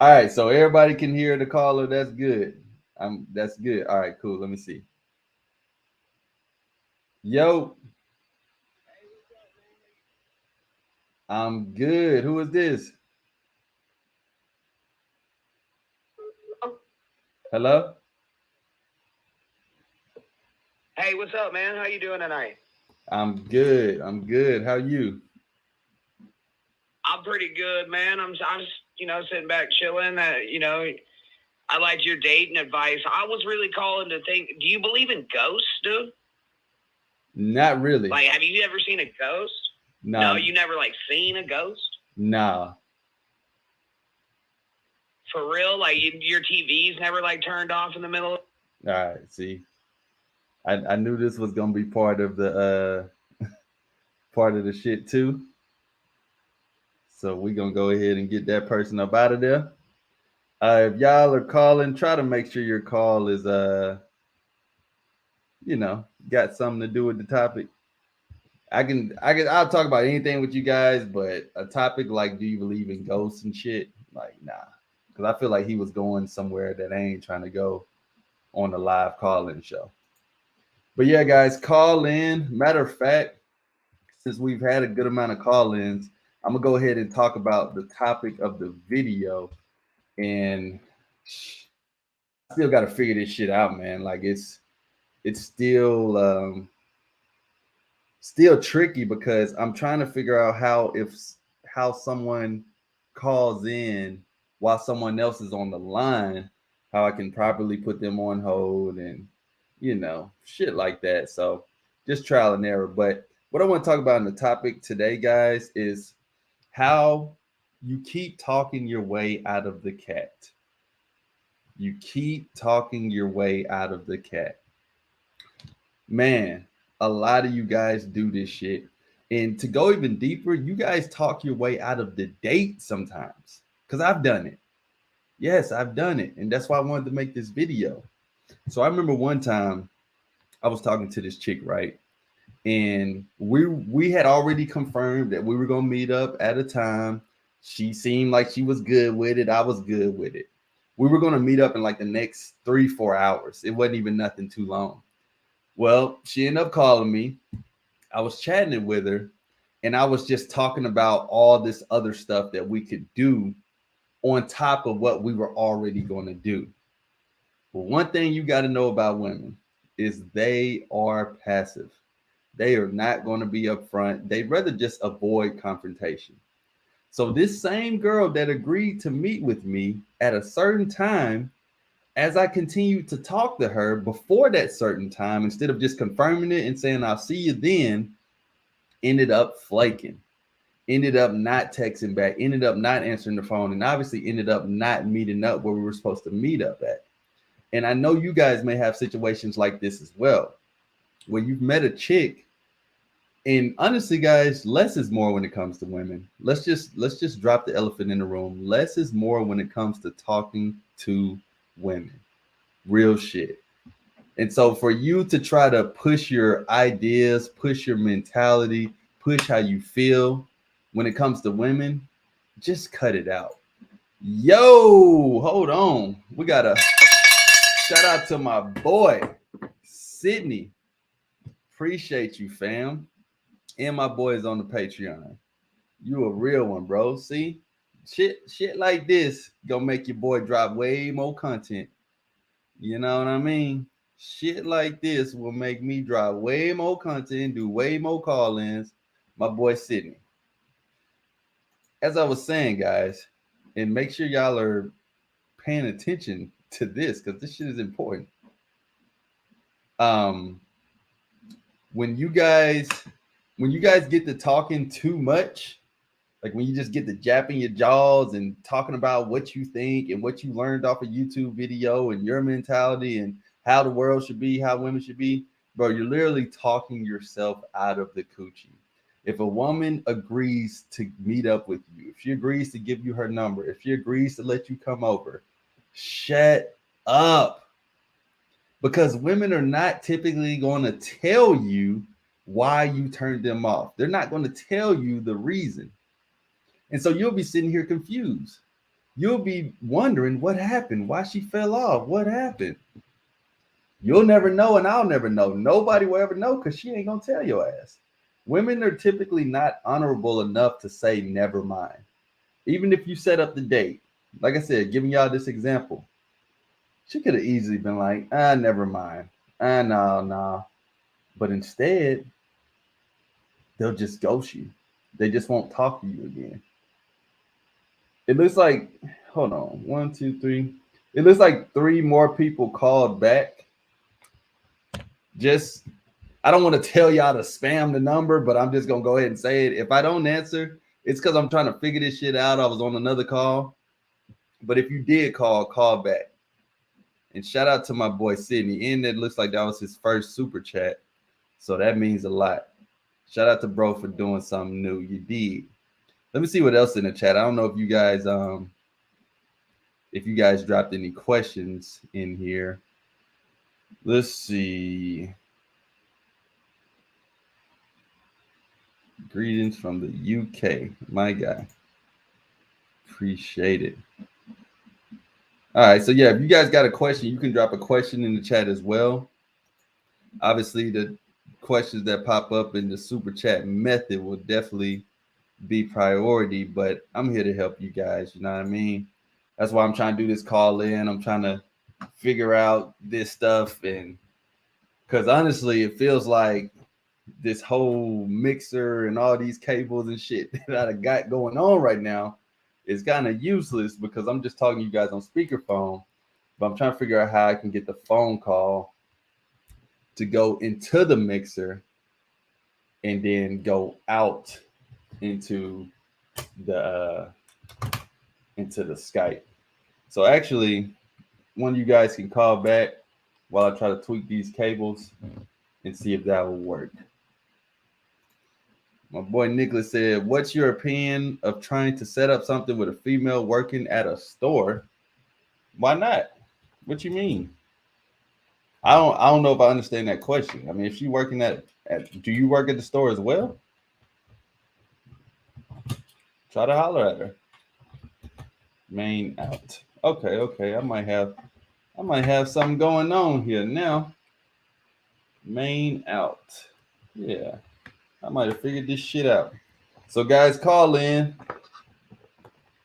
All right, so everybody can hear the caller. That's good. That's good. All right, cool. Let me see. Yo. I'm good. Who is this? Hello? Hey, what's up, man? How you doing tonight? I'm good. How are you? I'm pretty good, man. I'm just, sitting back chilling. I liked your dating advice. I was really calling to think, do you believe in ghosts, dude? Not really. Like, have you ever seen a ghost? No, you never, seen a ghost? Nah. For real? Like, your TV's never, turned off in the middle of... All right, see. I knew this was going to be part of the shit, too. So we're going to go ahead and get that person up out of there. If y'all are calling, try to make sure your call is, got something to do with the topic. I'll talk about anything with you guys, but a topic like, do you believe in ghosts and shit? Like, nah. Because I feel like he was going somewhere that I ain't trying to go on the live call-in show. But yeah, guys, call in. Matter of fact, since we've had a good amount of call-ins, I'm gonna go ahead and talk about the topic of the video. And I still got to figure this shit out, man. Like it's still tricky because I'm trying to figure out how someone calls in while someone else is on the line, how I can properly put them on hold and shit like that. So just trial and error. But what I want to talk about in the topic today, guys, is how you keep talking your way out of the cat. You keep talking your way out of the cat. Man, a lot of you guys do this shit. And to go even deeper, you guys talk your way out of the date sometimes. Because I've done it. Yes, I've done it. And that's why I wanted to make this video. So I remember one time I was talking to this chick, right? And we had already confirmed that we were gonna meet up at a time. She seemed like she was good with it. I was good with it. We were gonna meet up in like the next 3-4 hours. It wasn't even nothing too long. Well, she ended up calling me. I was chatting with her, and I was just talking about all this other stuff that we could do on top of what we were already going to do. But one thing you got to know about women is they are passive. They are not going to be upfront. They'd rather just avoid confrontation. So this same girl that agreed to meet with me at a certain time, as I continued to talk to her before that certain time, instead of just confirming it and saying, I'll see you then, ended up flaking, ended up not texting back, ended up not answering the phone, and obviously ended up not meeting up where we were supposed to meet up at. And I know you guys may have situations like this as well, where you've met a chick, and honestly, guys, less is more when it comes to women. Let's just drop the elephant in the room. Less is more when it comes to talking to women. Real shit. And so for you to try to push your ideas, push your mentality, push how you feel when it comes to women, just cut it out. Yo, hold on. We got a shout out to my boy, Sydney. Appreciate you, fam. And my boys on the Patreon. You a real one, bro. See? Shit like this gonna make your boy drop way more content. You know what I mean? Shit like this will make me drop way more content, do way more call-ins. My boy Sydney. As I was saying, guys, and make sure y'all are paying attention to this because this shit is important. When you guys get to talking too much, like when you just get to japping your jaws and talking about what you think and what you learned off a YouTube video and your mentality and how the world should be, how women should be, bro, you're literally talking yourself out of the coochie. If a woman agrees to meet up with you, if she agrees to give you her number, if she agrees to let you come over, shut up. Because women are not typically going to tell you why you turned them off. They're not going to tell you the reason. And so you'll be sitting here confused. You'll be wondering what happened, why she fell off, what happened. You'll never know, and I'll never know. Nobody will ever know because she ain't going to tell your ass. Women are typically not honorable enough to say never mind. Even if you set up the date, like I said, giving y'all this example, she could have easily been like, never mind. No. But instead, they'll just ghost you. They just won't talk to you again. It looks like, hold on, 1, 2, 3. It looks like 3 more people called back. I don't want to tell y'all to spam the number, but I'm just going to go ahead and say it. If I don't answer, it's because I'm trying to figure this shit out. I was on another call. But if you did call back. And shout out to my boy Sydney. And it looks like that was his first super chat. So that means a lot. Shout out to bro for doing something new. You did. Let me see what else in the chat. I don't know if you guys dropped any questions in here. Let's see. Greetings from the UK, my guy. Appreciate it. All right, so yeah, if you guys got a question, you can drop a question in the chat as well. Obviously, the questions that pop up in the super chat method will definitely be priority, but I'm here to help you guys. You know what I mean? That's why I'm trying to do this call in. I'm trying to figure out this stuff, and because honestly, it feels like this whole mixer and all these cables and shit that I got going on right now is kind of useless because I'm just talking to you guys on speakerphone, but I'm trying to figure out how I can get the phone call to go into the mixer and then go out into the Skype. So actually, one of you guys can call back while I try to tweak these cables and see if that will work. My boy Nicholas said, "What's your opinion of trying to set up something with a female working at a store? Why not? What you mean? I don't know if I understand that question. I mean, if she working at do you work at the store as well? Try to holler at her. Main out. Okay. I might have something going on here now. Main out. Yeah. I might have figured this shit out. So guys, call in.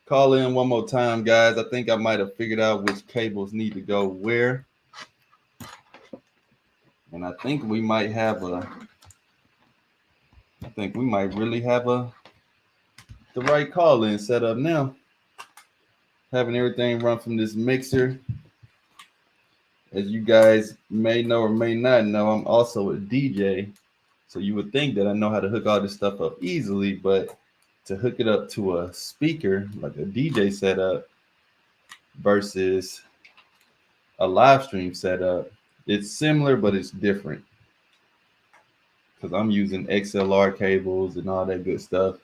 Call in one more time, guys. I think I might have figured out which cables need to go where. And I think we might really have the right call in set up now. Having everything run from this mixer. As you guys may know or may not know, I'm also a DJ. So you would think that I know how to hook all this stuff up easily, but to hook it up to a speaker, like a DJ setup versus a live stream setup, it's similar, but it's different. Because I'm using XLR cables and all that good stuff.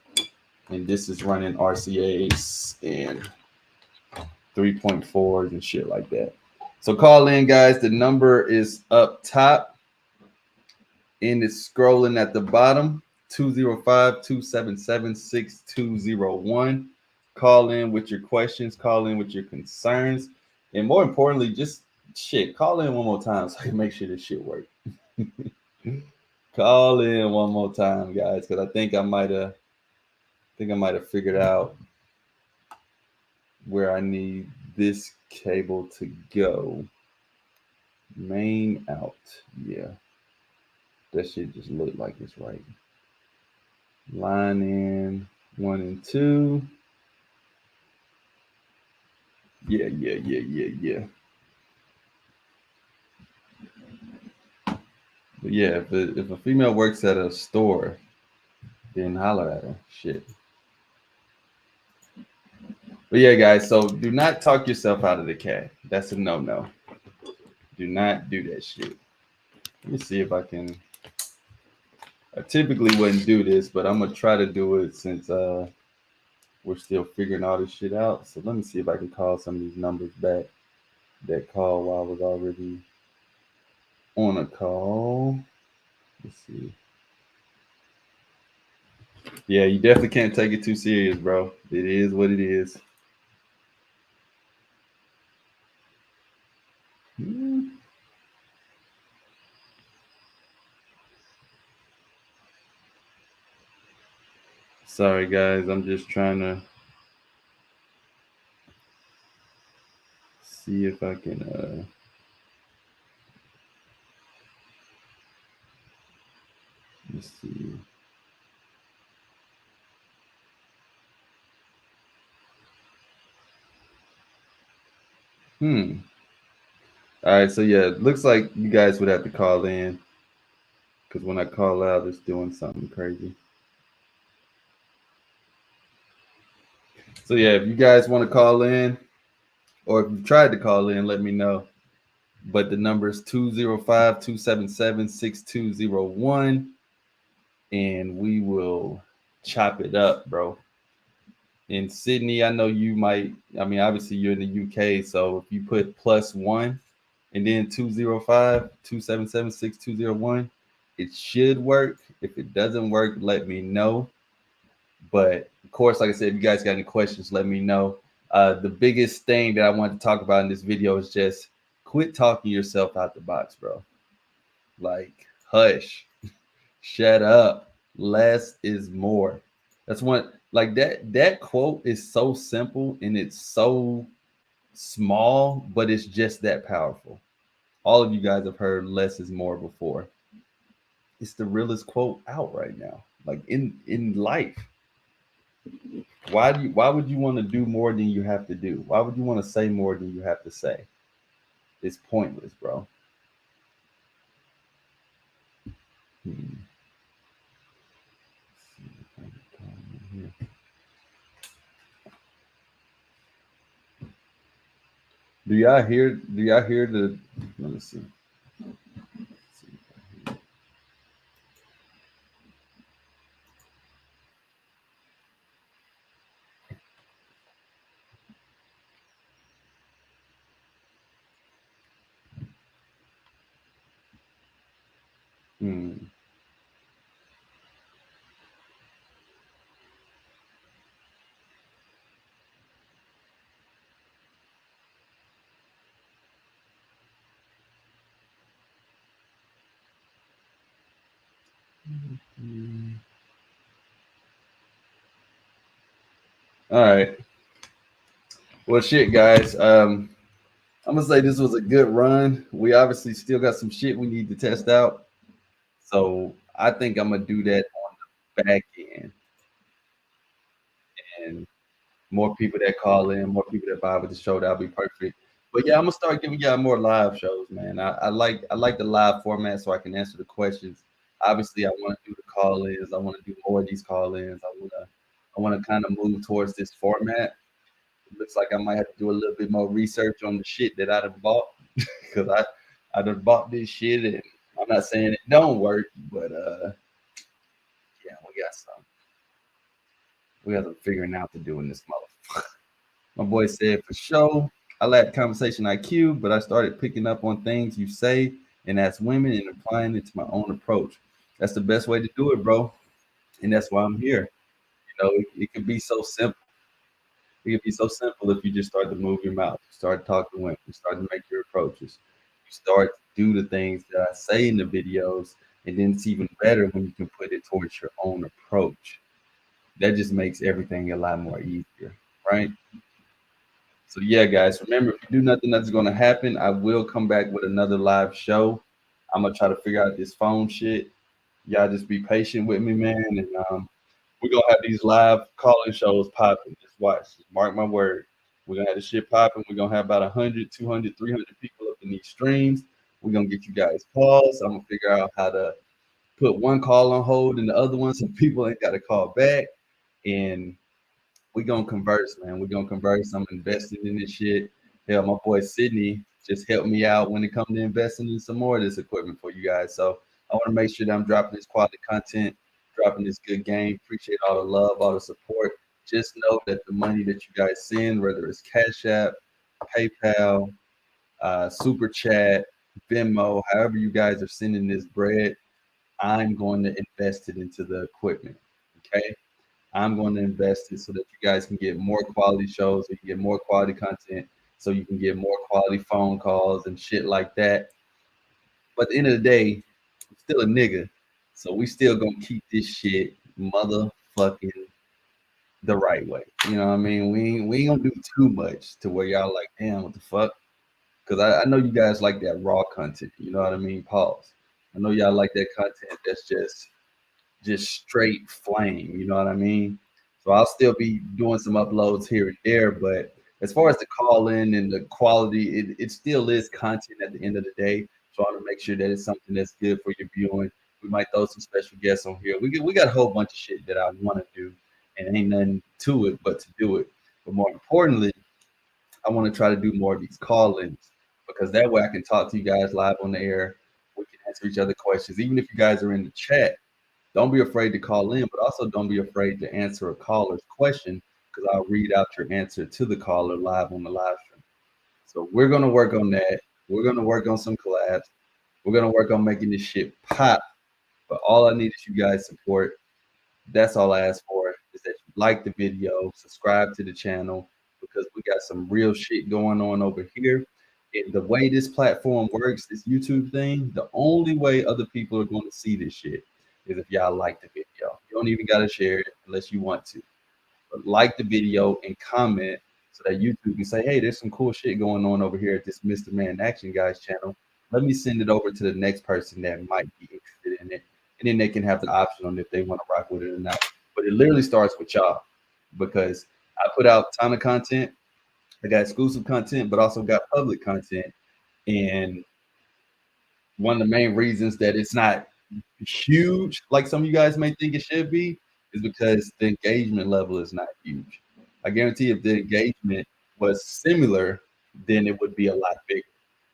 And this is running RCAs and 3.4s and shit like that. So call in, guys. The number is up top and it's scrolling at the bottom. 205-277-6201. Call in with your questions, call in with your concerns, and more importantly, just call in one more time so I can make sure this shit works. Call in one more time, guys, because I think I might have figured out where I need this cable to go. Main out. Yeah. That shit just looked like it's right. Line in 1 and 2. Yeah. But yeah, if a female works at a store, then holler at her. Shit. But yeah, guys, so do not talk yourself out of the cat. That's a no-no. Do not do that shit. Let me see if I can. I typically wouldn't do this, but I'm gonna try to do it since we're still figuring all this shit out. So let me see if I can call some of these numbers back that call while I was already on a call. Let's see. Yeah, you definitely can't take it too serious, bro. It is what it is. Sorry, guys. I'm just trying to see if I can let's see. All right, so yeah, it looks like you guys would have to call in because when I call out, it's doing something crazy. So yeah, if you guys want to call in, or if you tried to call in, let me know. But the number is 205-277-6201, and we will chop it up, bro. In Sydney, I know you might. I mean, obviously you're in the UK, so if you put +1 and then 205-277-6201, it should work. If it doesn't work, let me know. But of course, like I said, if you guys got any questions, let me know. The biggest thing that I want to talk about in this video is just quit talking yourself out the box, bro. Like, hush, shut up. Less is more. That's one like that quote is so simple and it's so small, but it's just that powerful. All of you guys have heard less is more before. It's the realest quote out right now. Like in life. Why would you want to do more than you have to do? Why would you want to say more than you have to say? It's pointless, bro. Hmm. Do y'all hear the let me see. Hmm. All right. Well, shit, guys. I'm gonna say this was a good run. We obviously still got some shit we need to test out. So I think I'm gonna do that on the back end, and more people that call in, more people that vibe with the show. That'll be perfect. But yeah, I'm gonna start giving y'all more live shows, man. I like the live format so I can answer the questions. Obviously, I want to do the call-ins. I want to do more of these call-ins. I want to kind of move towards this format. It looks like I might have to do a little bit more research on the shit that I done bought because I done bought this shit and I'm not saying it don't work, but yeah, we got some figuring out to do in this motherfucker. My boy said for sure I lack conversation IQ, but I started picking up on things you say and as women and applying it to my own approach. That's the best way to do it, bro. And that's why I'm here. It could be so simple. It could be so simple if you just start to move your mouth, you start talking to women, you start to make your approaches, you start to do the things that I say in the videos, and then it's even better when you can put it towards your own approach. That just makes everything a lot more easier, right? So yeah, guys, remember if you do nothing that's gonna happen, I will come back with another live show. I'm gonna try to figure out this phone shit. Y'all just be patient with me, man, and we're gonna have these live calling shows popping. Just watch. Just mark my word. We're gonna have the shit popping. We're gonna have about 100, 200, 300 people up in these streams. We're gonna get you guys calls. I'm gonna figure out how to put one call on hold and the other one so people ain't gotta call back. And we're gonna converse, man. We're gonna converse. I'm investing in this shit. Hell, my boy Sydney just helped me out when it comes to investing in some more of this equipment for you guys. So I want to make sure that I'm dropping this quality content, dropping this good game. Appreciate all the love, all the support. Just know that the money that you guys send, whether it's Cash App, PayPal, Super Chat, Venmo, however you guys are sending this bread, I'm going to invest it into the equipment. Okay. I'm going to invest it so that you guys can get more quality shows, so you can get more quality content, so you can get more quality phone calls and shit like that. But at the end of the day, I'm still a nigga. So we still gonna keep this shit motherfucking the right way. You know what I mean? We ain't gonna do too much to where y'all like, damn, what the fuck? Because I know you guys like that raw content. You know what I mean? Pause. I know y'all like that content that's just straight flame. You know what I mean? So I'll still be doing some uploads here and there, but as far as the call in and the quality, it still is content at the end of the day. So I want to make sure that it's something that's good for your viewing. We might throw some special guests on here. We got a whole bunch of shit that I want to do, and ain't nothing to it but to do it. But more importantly, I want to try to do more of these call-ins because that way I can talk to you guys live on the air. We can answer each other questions, even if you guys are in the chat. Don't be afraid to call in, but also don't be afraid to answer a caller's question because I'll read out your answer to the caller live on the live stream. So we're gonna work on that. We're gonna work on some collabs. We're gonna work on making this shit pop. But all I need is you guys' support. That's all I ask for is that you like the video, subscribe to the channel because we got some real shit going on over here. the way this platform works, this YouTube thing, the only way other people are going to see this shit is if y'all like the video. You don't even got to share it unless you want to. But like the video and comment so that YouTube can say, hey, there's some cool shit going on over here at this Mr. Man Action Guys channel. Let me send it over to the next person that might be interested in it. And then they can have the option on if they want to rock with it or not. But it literally starts with y'all, because I put out a ton of content. I got exclusive content, but also got public content. And one of the main reasons that it's not huge, like some of you guys may think it should be, is because the engagement level is not huge. I guarantee if the engagement was similar, then it would be a lot bigger.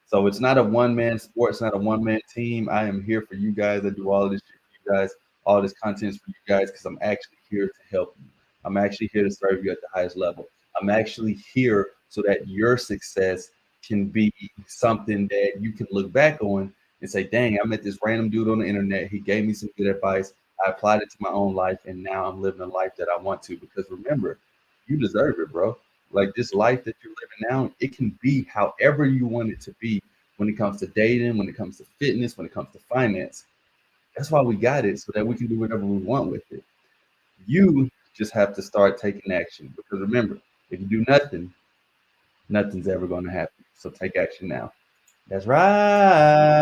So it's not a one-man sport. It's not a one-man team. I am here for you guys. I do all of this shit for you guys. All this content is for you guys because I'm actually here to help you. I'm actually here to serve you at the highest level. I'm actually here so that your success can be something that you can look back on and say, dang, I met this random dude on the internet. He gave me some good advice. I applied it to my own life, and now I'm living a life that I want to. Because remember, you deserve it, bro. Like this life that you're living now, it can be however you want it to be when it comes to dating, when it comes to fitness, when it comes to finance. That's why we got it, so that we can do whatever we want with it. You just have to start taking action, because remember, if you do nothing, nothing's ever going to happen. So take action now. That's right.